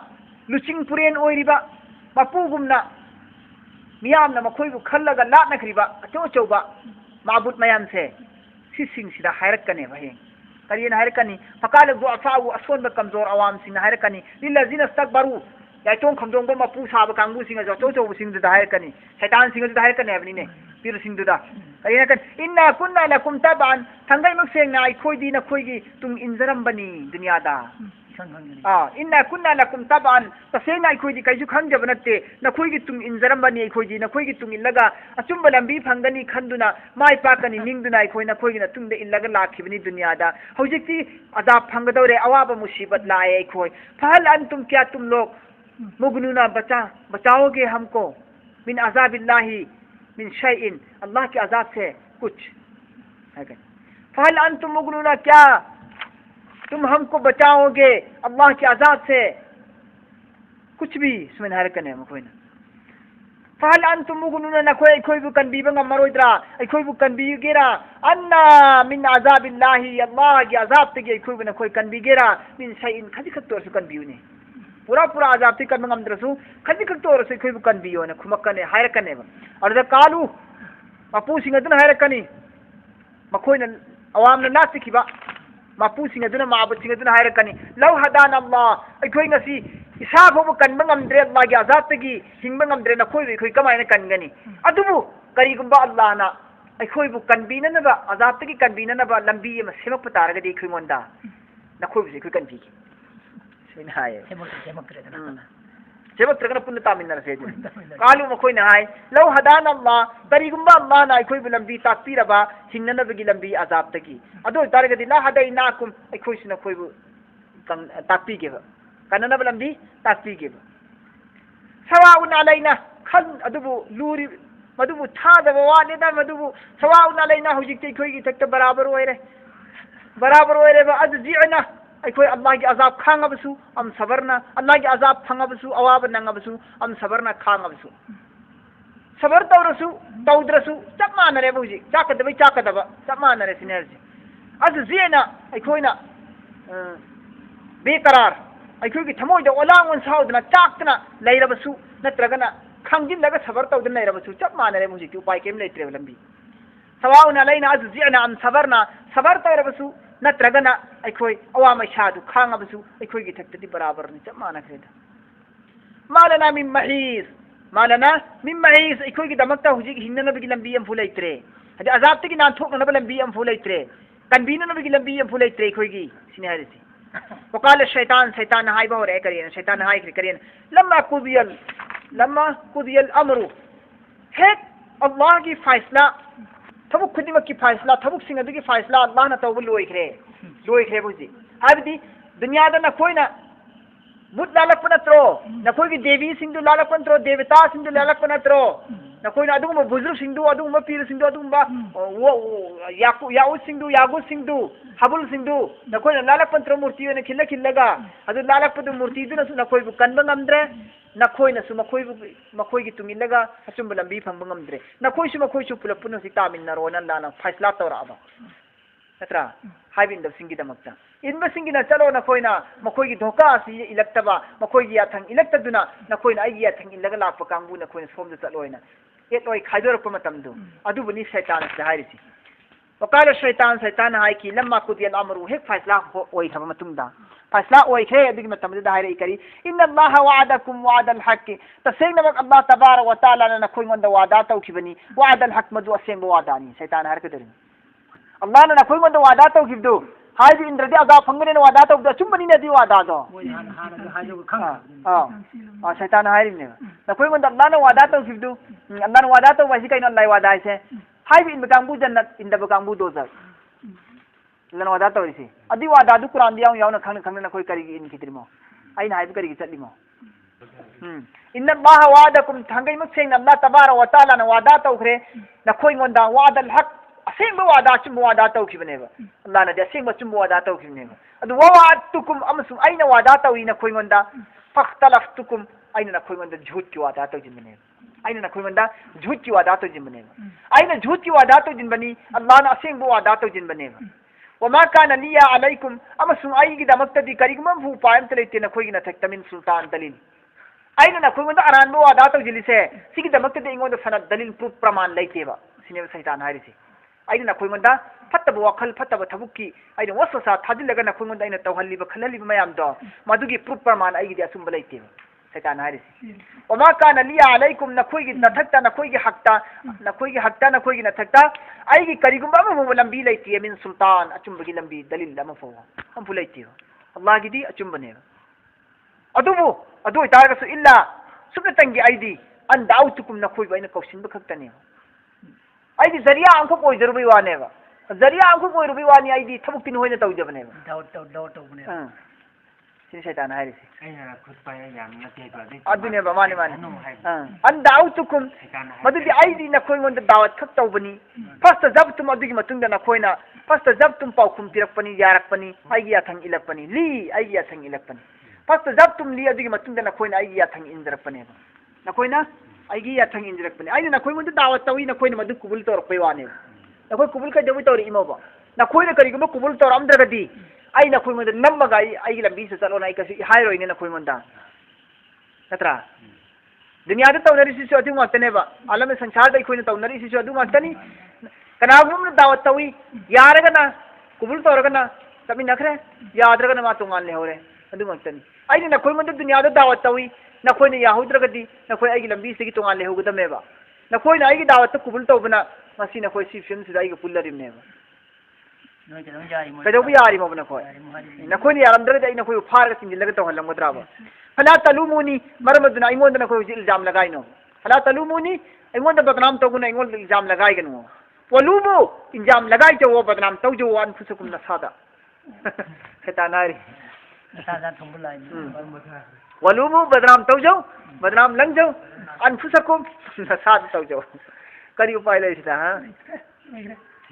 लुचिंग पुरेन ओइरिबा मपुगुमना मियामना मखोइबु खल्लगा लाटनखरिबा अचौ अचौबा माबुत मयाम से सिसिंग सिदा हायरकनेबा हे करियन हायरकनी फकाल दुआफाउ असोनबा कमजोर अवाम सिंग हायरकनी लिल्लज़ीना इस्तकबरू याइतोंग खमदोंबा मपू साबा कांगबु सिंग अचौ अचौबा सिंग दा हायरकनी शैतान सिंग दा हायरकने हबनिने पीर सिंग दुदा करियन कन इन्ना कुन्ना लकुम तबान थंगै मक्सेंगना आइखोइदी नखोइगी तुंग इंजरमबनी दुनियादा इन्ना कुन्ना लकुम तबान तसेंगा आइखोइदी कैसु खंगजब नत्ते नखोइगी तुंग इंजरमबनी आइखोइदी नखोइगी तुंग इल्लगा अचुंबा लंबी फंगनी खंदुना माय पाकनी निंगदुना आइखोइ नखोइगी तुंगदे इल्लगा लाखिबनी दुनियादा हौजिकती अजाब फंगदौरे अवाबा मुसीबत लाए आइखोइ फहल अंतुम क्या तुम लोग मुगनुना बचाओगे हमको मिन अजाबिल्लाही मिन शैइन अल्लाह के अजाब से कुछ फहल अंतुम मुगनुना क्या तुम हमको बचाओगे अल्लाह के अजाब से कुछ भी इसमें हरकने मखोइना फहल अंतुम मुगनुना नखोइ खोइबु कनबीबंगा मरोइद्रा अखोइबु कनबीगेरा अन्ना मिन अजाबिल्लाही अल्लाह के अजाब तगे अखोइबु नखोइ कनबीगेरा मिन शैइन खजि खत्तोरसु कनबीउने पूरा अजाब ते कन ngамद्रसु खजि खत्तोरसु अखोइबु कनबीयोने खुमक्कने हायरकनेबा अदुदा कालू मपू सिंग अदुना हायरकनी मखोइना अवामना लातिखिबा मपू सिंग अदुना माबु सिंग अदुना हायरकनी लौ हदान अल्लाह अखोइ ngasi इसा फोबु कनबा ngамद्रे अल्लाह के अजाब तगी हिंगबा ngамद्रे नखोइ अखोइ कमाइना कनगनी अदुबु करिगुंबा अल्लाह ना अखोइबु कनबीननबा अजाब तगी कनबीननबा लंबी अमा सेमक तारगदि अखोइंगोंदा नखोइबु अखोइ कनबीगी सेना हाय सेवक्त्रगना पुण्य तामिनर से कालू मखोइना हाय लौ हदान अल्लाह करिगुंबा अल्लाह ना अखोइबु लंबी ताकपीरबा हिंगननबगी लंबी अजाब तगी अदो तारगदि ला हदैनाकुम अखोइसिना अखोइबु ताकपीगेबा कननबा लंबी ताकपीगेबा सवाउन अलैना खन अदुबु लूरी मदुबु थादबा वालेदा मदुबु सवाउन अलैना हुजिकते अखोइगी तक्ता बराबर ओइरे बा अजजिअना अखोइ अल्लाह की अजाब खांगबसु अम सबरना अल्लाह की अजाब फंगबसु अवाब नंगबसु अम सबरना खांगबसु सबर तौरसु तौद्रसु चप मानरे बुजी चाकदबे चप मानरे सिनर्जी अजजिअना अखोइना बेकरार अखोइगी थमोइदा ओलांग ओनसाउदना चाकतना लैरबसु नत्रगना खांगिनलगा सबर तौदना लैरबसु चप मानरे बुजी कि उपाय केम लेत्रे लंबी सवाउन अलैना अजजिअना अम सबरना सबर तौरबसु नत्रगना अखोइ अवाम इशादु खांगबसु अखोइगी थक्तदि बराबर नि चप मानखरेदा मालना मिन महीर मानना मिम्मा इखोई की दमकता हुजी हिंगना बगी लंबी अम फुलैत्रे हदि अजाब तकी नान थोकना नब लंबी अम फुलैत्रे कनबीना नबगी लंबी अम फुलैत्रे इखोई की सिने हारिसी वकाल शैतान हाइबा हो रे करियन शैतान हाइ करियन लम्मा कुदियल अमरु हेक अल्लाह की फैसला थबुक खुदिमक की फैसला थबुक सिंग अदुगी फैसला अल्लाह ना तौबु लोइखरे बुजी हाबदी दुनिया दा नखोइना बुत लालक नत्रो नखोई की देवी सिंधु लालक नत्रो देवता सिंधु लालक नत्रो नखोइना अदुगुम बुजुर्ग सिंधु अदुगुम पीर सिंधु अदुगुम याउ सिंधु यागु सिंधु हबुल सिंधु नखोइना लालक नत्रो मूर्ति ने खिल्लगा अदु लालक पदु मूर्ति दुना सु नखोई बु कनबा नमद्रे नखोइना सु मखोई की तुंगिलगा अचुंब लंबी फंबा नमद्रे नखोई सु पुलप पुनो सि तामिन्नरो लाना फैसला तौराबा नत्रा हाइबिन द सिंगी दमक्ता इनबा सिंगी ना चलो नखोइना मखोई की धोखा सि इलक्तबा मखोई की याथंग इलक्तदुना नखोइना आई याथंग इलगा लाप कांगबु नखोइना सोम द चलोइना एतोय खाइदोरप मतमदु अदुबनी शैतान से हारिसी वकाल शैतान हाइ की लम्मा कुदियल अमरु हेक फैसला ओइ खब मतुंगदा फैसला ओइ खे अदुगी मतमदु हाइरे करी इन्न अल्लाह वअदकुम वअदल हक तसेंगनमक अल्लाह तबारक व तआला ना नखोइंगोंदा वादा तौखिबनी वअदल हक मदु असेंग वादानी शैतान हारकदरी अल्लाह ना नखोइंगोंदा वादा तौखिबदु हाइबी इंद्रदि अगा फंगने वादा तौबदा चुम्बनी नदी वादा दो शैतान हाइरिने नखोइंगोंदा अल्लाह ना वादा तौखिबदु अल्लाह ना वादा तौबा सि कइनो अल्लाह वादा से हाइबी इन बकांबु जन्नत इन दबकांबु दोजर लन वादा तौरिसी अदि वादा दु कुरान दियाउ याउ न खंग न कोई करी इन कितरिमो आइन हाइबी करी चलिमो इन्न अल्लाह वादाकुम थंगै मक्सेंग अल्लाह तबारक व तआला न वादा तौखरे नखोइंगोंदा वादल हक असेंग वादा चुम्बु वादा तौखिबनेबा अल्लाह न असेंग चुम्बु वादा तौखिबनेबा अदु वादतुकुम अमसु आइना वादा तौई नखोइंगोंदा फख्तलफ्तुकुम आइना नखोइंगोंदा झूठ की वादा तौजिनबनेबा आइना नखोइंगोंदा झूठ की वादा तौजिनबनेबा आइना झूठ की वादा तौजिनबनी अल्लाह न असेंग वादा तौजिनबनेबा वमा कान लिया अलैकुम अमसु आइगी दमक्तदी करिगमम भू पायम तलेते नखोइगी नथक तमिन सुल्तान दलील आइना नखोइंगोंदा अरानबो वादा तौजिलिसे सिगी दमक्तदी इंगोंदा सनद दलील प्रूफ प्रमाण लेतेबा सिने शैतान हारिसे आइना नखोइंगोंदा फत्तब वखल फत्तब थबुक्की आइना वसवसा थाजिलगा नखोइंगोंदा आइना तौहल्लिबा खललिबा मयामदो मदुगी प्रूफ प्रमाण आइगी असुंबा लेतेबा शैतान हारिसे वमा कान लिया अलैकुम नखोइगी नथक्ता नखोइगी हक्ता नखोइगी नथक्ता आइगी करिगुंबा अमु लंबी लेतिए मिन सुल्तान अचुंबगी लंबी दलील अमा फवा हम फुलैतियो अल्लाह गिदी अचुंबनेबा अदुबु अदु इतारगसु इल्ला सुबनतंगी आइदी अन दाउतुकुम नखोइबा आइना कौसिनबा खक्तनेबा आइदी जरिया अंख कोइजरबी वानेबा जरिया अंख कोइरबी वानी आइदी थबुकिन होइना तौजबनेबा दाउत सिन शैतान हारिसे आइना खुद पाया याम नते अदुनेबा माने अन दाउतुकुम मदुदी आइदी नखोइंगोंदा दावत खक तौबनी फर्स्ट जबतुम अदुगी मतुंगदा नखोइना फर्स्ट जबतुम पाउखुम पिरकपनी यारकपनी आइगी याथंग इलकपनी ली आइगी याथंग इलकपनी फर्स्ट जबतुम ली अदुगी मतुंगदा नखोइना आइगी याथंग इंजरकपनेबा नखोइना आइगी याथंग इंजरकपनी आइना नखोइंगोंदा दावत तौई नखोइना मदु कुबुल तौरकपै वानेबा नखोइ कुबुल का जबु तौरी इमोबा नखोइना करिगुम कुबुल तौरमद्रगदी आई नखोइंगोंदा नम्मगा आई लंबी से चलो नाई कसी हाइरोइने नखोइंगोंदा नत्रा दुनिया दा तौनरिसिसु अदु मातनेबा आलम संसार दा इखोइना तौनरिसिसु अदु मातनी कनागुम दावत तौई यारगना कुबुल तौरगना तमी नखरे यादरगना मा तोंगान लेहोरे अदु मातनी आई नखोइंगोंदा दुनिया दा दावत तौई नखोइना याहुद्रगदी नखोइ आई लंबी से की तोंगान लेहोगदमेबा नखोइना आई दावत कुबुल तौबना मसी नखोइ सिफिम सिदा आई पुल्लरिमनेबा कदोबी यारिमो नखोइ नखोइना यारमद्रगदी आई नखोइ फारग सिंजिलगा तौहलमगद्राबा फला तलुमुनी मरमदुना इंगोंदा नखोइ इल्जाम लगाइनो फला तलुमुनी इंगोंदा बदनाम तौगुना इंगोंदा इल्जाम लगाइगनु वलुबु इल्जाम लगाइ जो बदनाम तौजो वान फुसकुम नसादा शैतान हारि नसादा थंबुलाई वलुबु बदनाम तौजो बदनाम लंजो अनफुसकुम नसादा तौजो करी उपाय लेसिदा हा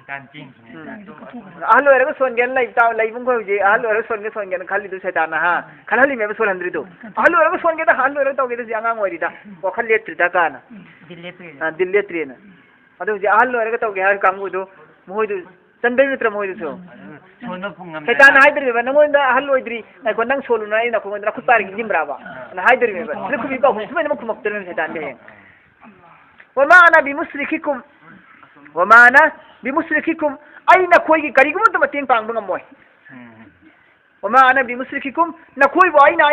ahlo era songen lai ta lai bung ko je ahlo era songen khali du setan ha khalali me sol handri do ahlo era songen da ahlo era tawge da anga ngori da ko khalle tri da kana dille tri na adu je ahlo era tawge ha kangu do moi du chandai mitra moi du so setan haidri be namo da ahlo idri na ko nang solu na ina ko ndra khutar gi nimra ba na haidri be ne ku bi ko me ne ku makter ne setan de wa ma ana bi musrikikum wa ma ana बिमुश्रिकिकुम आइना खोइगी करिगुम त मतेंग पांगबंग मोय वमा अना बिमुश्रिकिकुम न खोइ बो आइना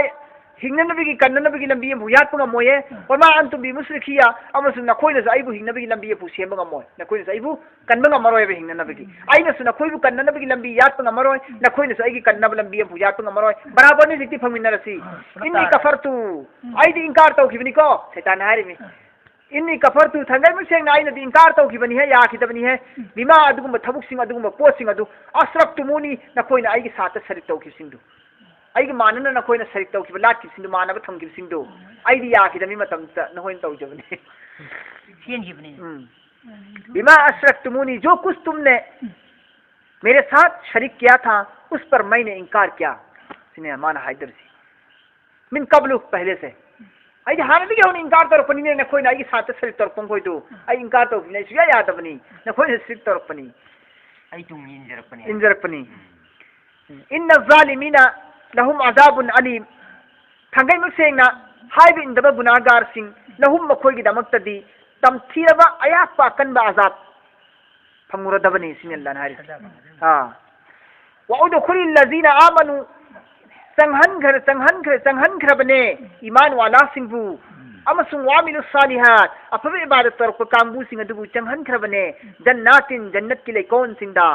हिंगनबी कन्नबी लंबी अमु यात मोये वमा अंतुम बि मुसरिखिया अमसु नखोइनस आइबु हिंगनबी लंबी अमु सेम मोय नखोइनस आइबु कन्नबा मरोय हिंगनबी आइनसु नखोइबु कन्नबी लंबी यात मरोय नखोइनस आइगी कन्नब लंबी अमु यात मरोय बराबर नि जिति फमिनरसी इन्नी कफरतु आइदि इंकार तौखिबनी को शैतान हारिमी इन्नी कफरतु थंगै मुसेंग आइना दि इंकार तौखिबनी है याखिदबनी है बिमा अदुगुम थबुकसिंग अदुगुम पोसिंग अदु असरक्तुमुनी नखोइना आइगी साथ सरिक तौखिबसिंदु आई मानना नखोइना सरिक तौखिब लाटकिबसिंदु मानब थंगिबसिंदु आइदि याखिदमी मतमता नखोइन तौजबनी सेंगिबनी बिमा असरक्तुमुनी जो कुछ तुमने मेरे साथ शरीक किया था उस पर मैंने इंकार किया सिने माना हैदर सी मिन कबलु पहले से आई हाने भी होनी इंकार तर पनी ने कोई नाई साथ से तर पंग कोई तो आई इंकार तो ने सुया याद अपनी न कोई सिर तर पनी आई तुम इंजर पनी इन ज़ालिमीना लहुम अज़ाबुन अलीम थंगै मुसेंगना हाइब इंदब गुनाहगार सिंह लहुम मखोई की दमक्तदी तमथीरबा अयापा कनबा अज़ाब फंगुरदबनी सिनेल्लान हारि हां वउदखुलिल लज़ीना आमनु संहन खरबने ईमान वाला सिंबू अमसुंग वामिलु सालिहात अफबे इबादत तरफ कांबू सिंह अदुबु संहन खरबने जन्नातिन जन्नत की लेकौन सिंदा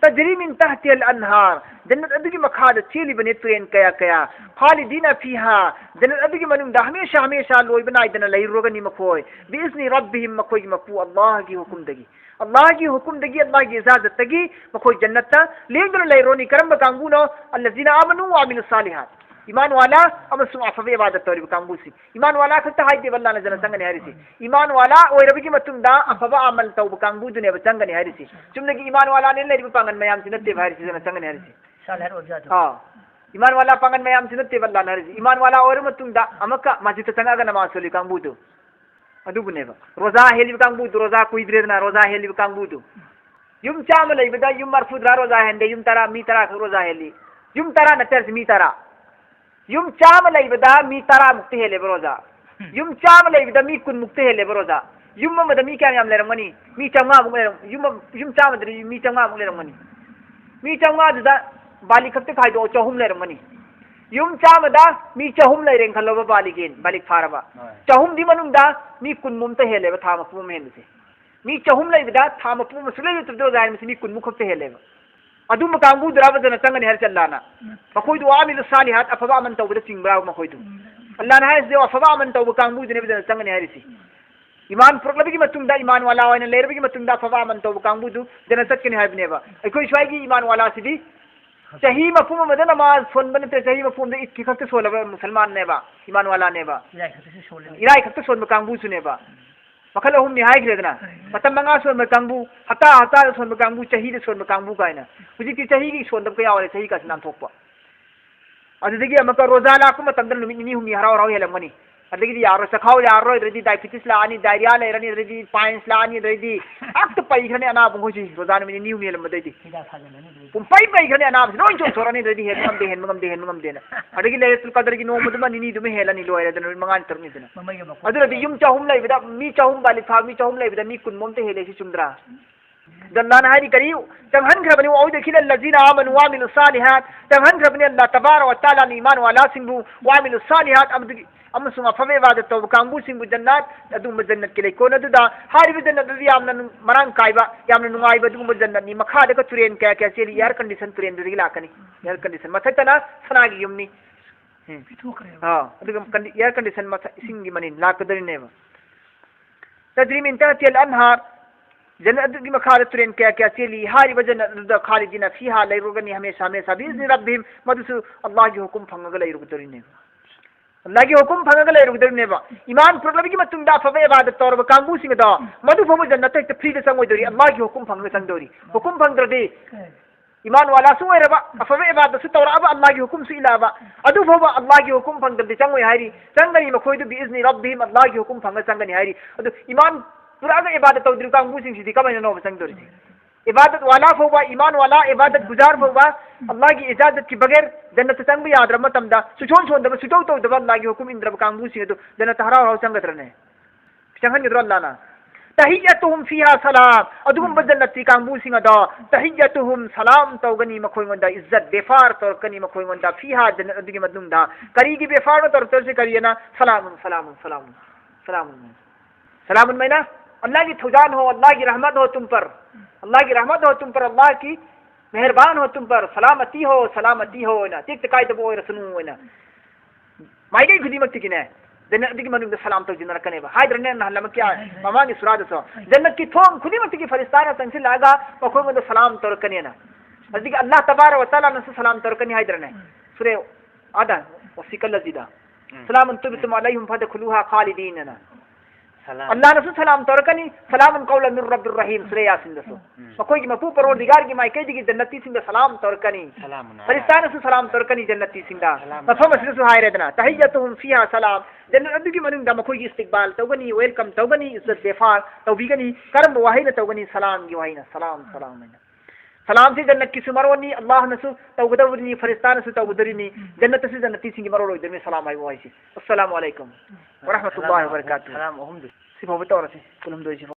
तजरी मिन तहतिल अनहार जन्नत अदुगी मखाद चीली बने तुरेन कया कया खालिदीना फीहा जन्नत अदुगी मनुंग हमेशा हमेशा लोई बनाइदना लैरोगनी मखोय बिइज़्नि रब्बिहिम मखोय मपू अल्लाह की हुकुम दगी अल्लाह की हुकुम दगी अल्लाह की इजाजत दगी मखोय जन्नत लेंगल लैरोनी करम कांबूनो अल्लज़ीना आमनु व अमिलुस सालिहात ईमान वाला अमसुंग अफबे इबादत तौरी कांबूसी ईमान वाला खता हाइदे बल्ला न जन संगने हरिसी ईमान वाला ओइरबगी मतुंदा अफबा अमल तौब कांबूदुने बचंगने हरिसी चुमने की ईमान वाला ने लेरि पांगन मयाम सिनते हरिसी जन संगने हरिसी सालहर ओजाद हां ईमान वाला पांगन मयाम सिनते बल्ला न हरिसी ईमान वाला ओइर मतुंदा अमका मस्जिद तंगागा नमाज सोली कांबूदु अदुबुनेबा रोजा हेलिब कांबूदु रोजा कुइद्रेना रोजा हेलिब कांबूदु युम चाम लैबदा युम मरफुद्रा रोजा हेंदे युम तरा मी तरा रोजा हेली युम तरा नतर्स मी तरा युम चाम लैबदा मी तरा मुक्ति हेले रोजा युम चाम लैबदा मी कुन मुक्ति हेले रोजा युम ममदा मी क्या याम लेरमनी मी चंगा मुले युम चाम दरी मी चंगा मुले रमनी मी चंगा ददा बाली खत्ते खाइदो चहुम लेरमनी युम चामदा मी चहुम लेरें खलोबा बाली गेन बालिक फारबा चहुम दी मनुंदा मी कुन मुमते हेले था मफुम हेलसे मी चहुम लैबदा था मफुम सुले तुदो जाय मिस मी कुन मुखते हेले अदुम कांबू द्रावदन संगन हर चल्लाना मखोइदु आमिलु सालिहात अफबा मन तौबद चिंगब्रा मखोइदु अल्लाह ना है जो अफबा मन तौब कांबू जने बदन संगन हरिसी ईमान प्रकलबगी मतुंदा ईमान वाला वायन लेरबगी मतुंदा अफबा मन तौब कांबू दु जन सत्कनि हाइबनेबा अखोइ स्वाइगी ईमान वाला सिदी सही मफहूम मदन नमाज फोन बनते सही मफहूम दे इक्की खत सोलबा मुसलमान नेबा ईमान वाला नेबा इराई खत सोल कांबू सुनेबा मखल हम निहाय ग्रेदना मतम मंगा सोन कांबू हता हता सोन कांबू चही दे सोन कांबू कायना हुजी की चही की सोन दब कया वाले चही का नाम थोपा अदगी अमका रोजा लाकु मतम दन निनी हुमी हराव राव हेलमनी अदगी यारो सखाव यारो इदरी डायबिटीज लानी डायरिया लेरनी इदरी पाइंस लानी इदरी अक्त पई खने अना बुंगोजी रोजा में निनी हुमी हेलम दई पुम पई खने अना नोइन चो सोरनी इदरी हेन मगम देना अदगी लेतुल कदर की नो मदमा निनी दुमे हेलनी लोयरे दन मंगान तरनी दना अदुरदी युम चाहुम लैबदा मी चाहुम बाली फा मी चाहुम लैबदा मी कुन मोमते हेले सी चुमद्रा जल्लान हारी करी तंहन खरबनी औ देखिल लजीना आमनु व अमिलुस सालिहात तंहन खरबनी अल्लाह तबारक व तआला ने ईमान वाला सिंबु व अमिलुस सालिहात अमदगी अमसुंग अफबे इबादत तौब कांबू सिंबु जन्नत अदुम जन्नत के लेकोन अदुदा हारिबि जन्नत अदु यामना मरांग काइबा यामना नुंगाइबा दुम जन्नत नि मखादा का तुरेन क्या क्या चेली एयर कंडीशन तुरेन दुगी लाकनी एयर कंडीशन मथतना सनागी युमनी हां अदुगम एयर कंडीशन मथ सिंगी मनि लाकदरिनेबा तजरी मिन तहतिल अनहार जन्नत की मखाद तुरेन क्या क्या चेली हारी वजन खालिदीना फीहा लैरुगनी हमेशा हमेशा बिइज़्नि रब्बिहिम मदसु अल्लाह की हुकुम फंगग लैरुगदरिने अल्लाह की हुकुम फंगग लैरुगदरिने ईमान प्रलबगी मतुंदा फबे इबादत तौर कांगू सिंग दा मदु फम जन्नत ते फ्री दे संगोदरी अल्लाह की हुकुम फंगग संगदरी हुकुम फंगद्रदे ईमान वाला सु ओइरबा अफबे इबादत सु तौर अब अल्लाह की हुकुम सु इलाबा अदु फबा अल्लाह की हुकुम फंगद्रदे संगोय हारी संगनी मखोइदु बिइज़्नि रब्बिहिम अल्लाह की हुकुम फंगग संगनी हारी अदु ईमान पूरा इबादत तौदरी कांगू सिंग सिदी कब नो संगदरी इबादत वाला फोबा ईमान वाला इबादत गुजार फोबा अल्लाह की इजाजत की बगैर जन्नत संग भी याद रमतमदा सुचोन सोंदब सुचौ तौदब अल्लाह की हुकुम इंद्रब कांगू सिंग तो जन्नत हराव राव संगत रने संगन गिद्र अल्लाह ना tahiyyatuhum fiha salam adugum jannati kangbu singa da tahiyyatuhum salam tawgani makhoi ngonda izzat befar torkani makhoi ngonda fiha jannat adugi madungda kari gi befar tor tor se kariyana salamun salamun salamun salamun salamun maina अल्लाह की थुजान हो, अल्लाह की रहमत हो तुम पर, अल्लाह की रहमत हो तुम पर, अल्लाह की मेहरबान हो तुम पर, सलामती हो ना ठीक तकाय तो वो रसनु ना माइगे खुदी मत किने जन्नत की मनुग सलाम तो जिन्ना कने बा हाइदर ने ना लम क्या मामा की सुराद सो जन्नत की थोम खुदी मत की फरिश्ता तंग से लागा को में सलाम तो कने ना अदिक अल्लाह तबारक व तआला ने सलाम तो कने हाइदर ने सूरे आदा वसिकल लजीदा सलाम तुबतुम अलैहिम फदखुलूहा खालिदीन ना अल्लाह ने सलाम तोरकनी सलाम कौलन मिर रब्बिर रहीम सूरह यासीन दसो मकोई की मपू परवरदिगार की माइके जी की जन्नती सिंह सलाम तोरकनी फरिश्ता ने सलाम तोरकनी जन्नती सिंह दा मफहम से सुहाय रेदना तहियतुहुम फिहा सलाम जन्नत की मनुंग दा मकोई की इस्तकबाल तौगनी वेलकम तौगनी इज्जत बेफार तौबीगनी करम वाहिद तौगनी सलाम की वाहिना सलाम सलाम सलाम से जन्नत की सुमरवनी अल्लाह ने सु तौगदवनी फरिश्ता ने सु तौगदरीनी जन्नत से जन्नती सिंह की मरोलो इधर में सलाम आई वाहिसी अस्सलाम वालेकुम व रहमतुल्लाहि व बरकातहू सलाम सिफो बतौर से कुलम दो